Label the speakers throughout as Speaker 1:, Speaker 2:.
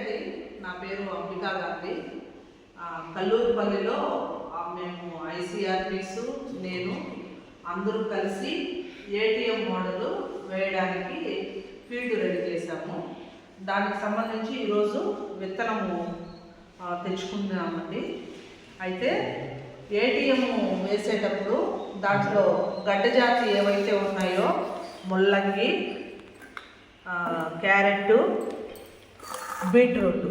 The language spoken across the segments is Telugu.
Speaker 1: అండి, నా పేరు అంబికా గాంధీ. కల్లూరుపల్లిలో మేము ఐసీఆర్పీస్ నేను అందరూ కలిసి ఏటీఎం మోడల్ వేయడానికి ఫీల్డ్ రెడీ చేశాము. దానికి సంబంధించి ఈరోజు విత్తనము తెచ్చుకున్నామండి. అయితే ఏటీఎం వేసేటప్పుడు దాంట్లో గడ్డ జాతి ఏవైతే ఉన్నాయో ముల్లంగి, క్యారెట్, బీట్రూట్,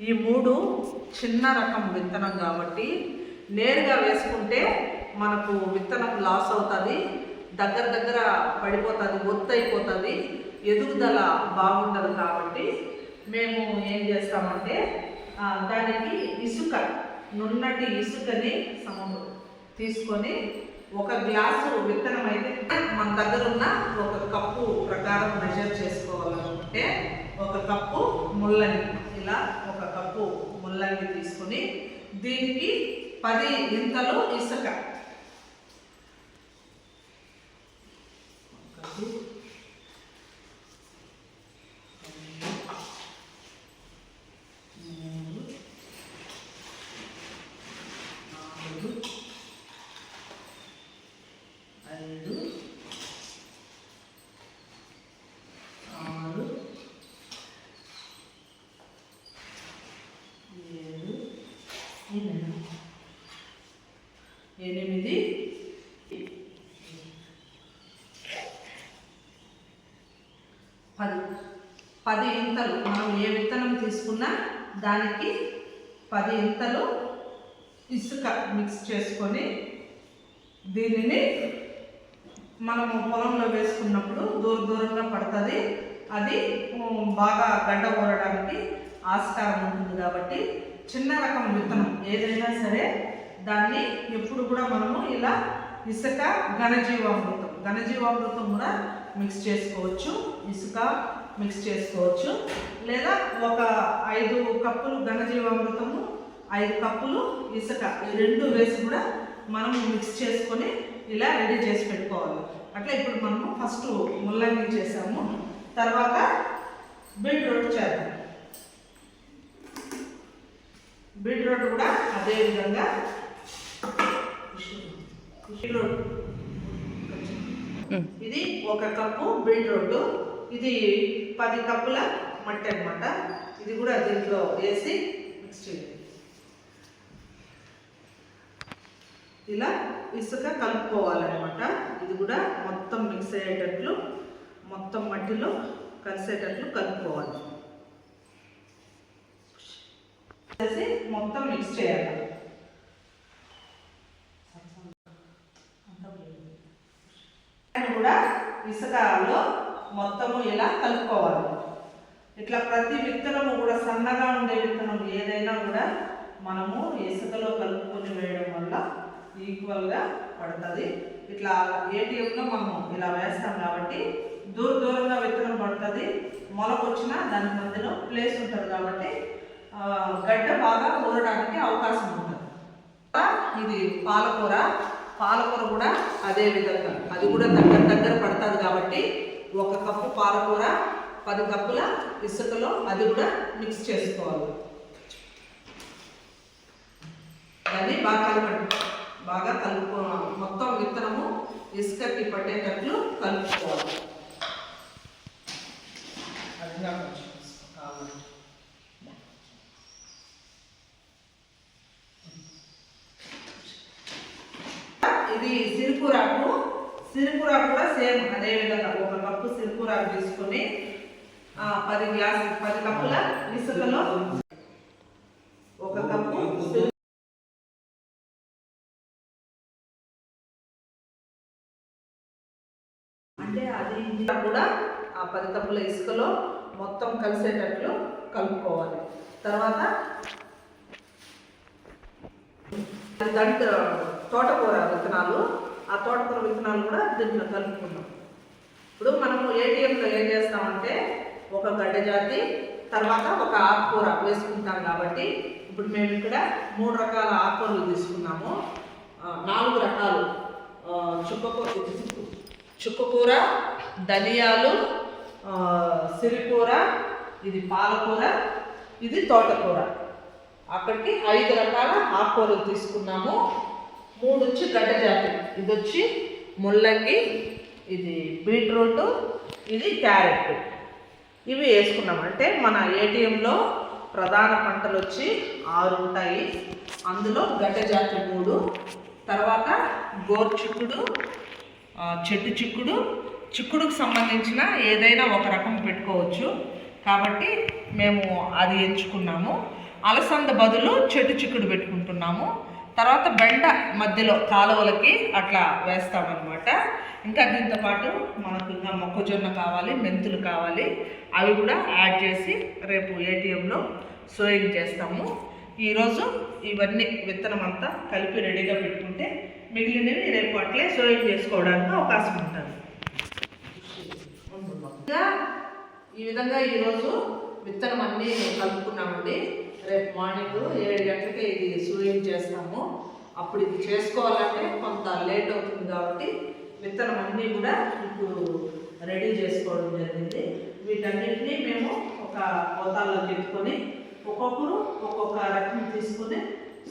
Speaker 1: ఈ మూడు చిన్న రకం విత్తనం కాబట్టి నేరుగా వేసుకుంటే మనకు విత్తనం లాస్ అవుతుంది, దగ్గర పడిపోతుంది, ఒత్తైపోతుంది, ఎదుగుదల బాగుండదు. కాబట్టి మేము ఏం చేస్తామంటే దానికి ఇసుక, నున్నటి ఇసుకని తీసుకొని ఒక గ్లాసు విత్తనం అయితే మన దగ్గర ఉన్న ఒక కప్పు ప్రకారం మెజర్ చేసుకోవాలనుకుంటే ఒక కప్పు ముల్లంగి, ఇలా ఒక కప్పు ముల్లంగి తీసుకొని దీనికి 10 ఇంతలు ఇసుక, ఎనిమిది, 10 ఇంతలు మనం ఏ విత్తనం తీసుకున్నా దానికి 10 ఇంతలు ఇసుక మిక్స్ చేసుకొని దీనిని మనము పొలంలో వేసుకున్నప్పుడు దూరంగా పడుతుంది. అది బాగా గడ్డ ఊరడానికి ఆస్కారం ఉంటుంది. కాబట్టి చిన్న రకం విత్తనం ఏదైనా సరే దాన్ని ఎప్పుడు కూడా మనము ఇలా ఇసుక, ఘనజీవామృతం కూడా మిక్స్ చేసుకోవచ్చు, ఇసుక మిక్స్ చేసుకోవచ్చు. లేదా ఒక 5 కప్పులు ఘనజీవామృతము, 5 కప్పులు ఇసుక, ఈ 2 వేసి కూడా మనము మిక్స్ చేసుకొని ఇలా రెడీ చేసి పెట్టుకోవాలి. అట్లా ఇప్పుడు మనము ఫస్ట్ ముల్లంగి చేసాము, తర్వాత బీట్రూట్ చేద్దాం. బీట్రూట్ కూడా అదే విధంగా ఇది 1 కప్పు బీట్రూట్, ఇది 10 కప్పుల మట్టి అనమాట. ఇది కూడా దీంట్లో వేసి మిక్స్ చేయాలి. ఇలా ఇసుక కలుపుకోవాలన్నమాట. ఇది కూడా మొత్తం మిక్స్ అయ్యేటట్లు, మొత్తం మట్టిలో కలిసేటట్లు కలుపుకోవాలి. మొత్తం మిక్స్ చేయాలి. కూడా ఇసుకలో మొత్తము ఇలా కలుపుకోవాలి. ఇట్లా ప్రతి విత్తనము కూడా సన్నగా ఉండే విత్తనం ఏదైనా కూడా మనము ఇసుకలో కలుపుకొని వేయడం వల్ల ఈక్వల్గా పడుతుంది. ఇట్లా ఏటీఎంలో మనము ఇలా వేస్తాం కాబట్టి దూరంగా విత్తనం పడుతుంది. మొలకొచ్చిన దాని మధ్యలో ప్లేస్ ఉంటుంది కాబట్టి గడ్డ బాగా ఊరడానికి అవకాశం ఉంటుంది. ఇది పాలకూర కూడా అదే విధంగా అది కూడా దగ్గర పడుతుంది కాబట్టి 1 కప్పు పాలకూర 10 కప్పుల ఇసుకలో అది కూడా మిక్స్ చేసుకోవాలి. దాన్ని బాగా కలుపుకోవాలి. మొత్తం విత్తనము ఇసుకకి పట్టేటట్లు కలుపుకోవాలి. అదిగా కావాలి. ఇది సిరుకురాకు కూడా సేమ్ అదే విధంగా 1 కప్పు సిరుకురాకు తీసుకొని 10 కప్పుల ఇసుకలో 1 కప్పు అంటే అది కూడా 10 కప్పుల ఇసుకలో మొత్తం కలిసేటట్లు కలుపుకోవాలి. తర్వాత తోటకూర విత్తనాలు, ఆ తోటకూర విత్తనాలు కూడా దీంట్లో కలుపుకున్నాం. ఇప్పుడు మనము ఏటీఎంలో ఏం చేస్తామంటే ఒక గడ్డ జాతి, తర్వాత ఒక ఆకుకూర వేసుకుంటాం. కాబట్టి ఇప్పుడు మేము ఇక్కడ 3 రకాల ఆకుకూరలు తీసుకున్నాము. 4 రకాలు చుక్కకూర, ధనియాలు, సిరికూర, ఇది పాలకూర, ఇది తోటకూర. అక్కడికి 5 రకాల ఆకుకూరలు తీసుకున్నాము. 3 వచ్చి గడ్డ జాతి, ఇది వచ్చి ముల్లంగి, ఇది బీట్రూట్, ఇది క్యారెట్. ఇవి వేసుకున్నాం. అంటే మన ఏటీఎంలో ప్రధాన పంటలు వచ్చి 6 ఉంటాయి. అందులో గడ్డ జాతి 3, తర్వాత గోరుచిక్కుడు, చెట్టు చిక్కుడు, చిక్కుడుకు సంబంధించిన ఏదైనా ఒక రకం పెట్టుకోవచ్చు కాబట్టి మేము అది ఎంచుకున్నాము. అలసంద బదులు చెట్టు చిక్కుడు పెట్టుకుంటున్నాము. తర్వాత బెండ మధ్యలో కాలువలకి అట్లా వేస్తామన్నమాట. ఇంకా దీంతో పాటు మనకు ఇంకా మొక్కజొన్న కావాలి, మెంతులు కావాలి, అవి కూడా యాడ్ చేసి రేపు ఏటీఎంలో సోయింగ్ చేస్తాము. ఈరోజు ఇవన్నీ విత్తనం అంతా కలిపి రెడీగా పెట్టుకుంటే మిగిలినవి రేపు అట్లే సోయింగ్ చేసుకోవడానికి అవకాశం ఉంటుంది. ఈ విధంగా ఈరోజు విత్తనం అన్నీ కలుపుకున్నామండి. రేపు మార్నింగ్ 7 గంటలకి ఇది సోయింగ్ చేస్తాము. అప్పుడు ఇది చేసుకోవాలంటే కొంత లేట్ అవుతుంది కాబట్టి విత్తనం అన్నీ కూడా ఇప్పుడు రెడీ చేసుకోవడం జరిగింది. వీటన్నిటినీ మేము ఒక పోతాల్లో పెట్టుకొని ఒక్కొక్కరు ఒక్కొక్క రకం తీసుకొని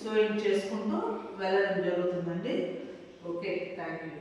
Speaker 1: సోయింగ్ చేసుకుంటూ వెళ్ళడం జరుగుతుందండి. Okay, thank you.